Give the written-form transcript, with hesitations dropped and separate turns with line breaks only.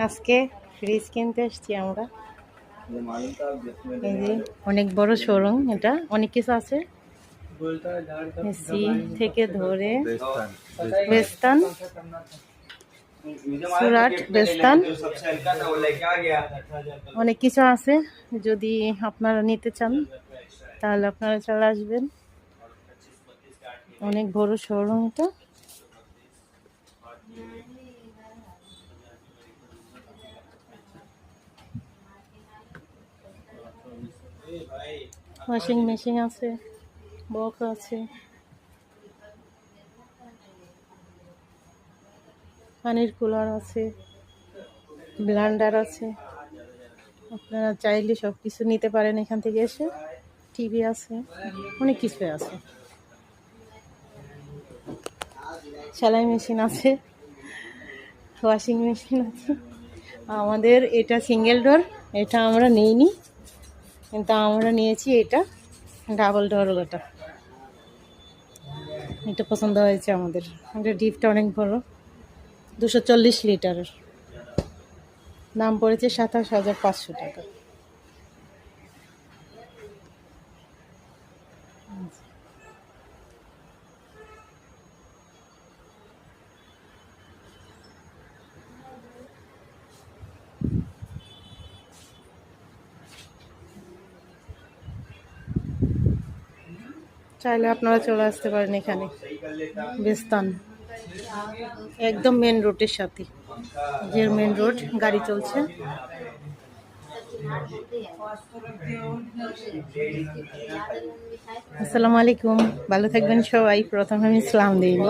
আজকে ফ্রিজ কিনতে এসছি আমরা। এই যে অনেক বড় শোরুম, এটা অনেক কিছু আছে, এসি থেকে ধরে বেস্তান, সুরাট, বেস্তান, অনেক কিছু আছে। যদি আপনারা নিতে চান তাহলে আপনারা চলে আসবেন। অনেক বড় শোরুম এটা। ওয়াশিং মেশিন আছে, বক্স আছে, পানির কুলার আছে, ব্লেন্ডার আছে। আপনারা চাইলে সব কিছু নিতে পারেন এখান থেকে এসে। টিভি আছে, অনেক কিছুই আছে। সেলাই মেশিন আছে, ওয়াশিং মেশিন আছে। আমাদের এটা সিঙ্গেল ডোর, এটা আমরা নিইনি, কিন্তু আমরা নিয়েছি এটা ডাবল ডোর। ওটা এটা পছন্দ হয়েছে আমাদের। এটা ডিপটা অনেক বড়, 240 লিটারের। দাম পড়েছে 27,500 টাকা। চাইলে আপনারা চলে আসতে পারেন এখানে, বেস্তান একদম মেন রোডের সাথে। যে মেন রোড, গাড়ি চলছে। আসসালামু আলাইকুম, ভালো থাকবেন সবাই। প্রথমে আমি সালাম দিইনি।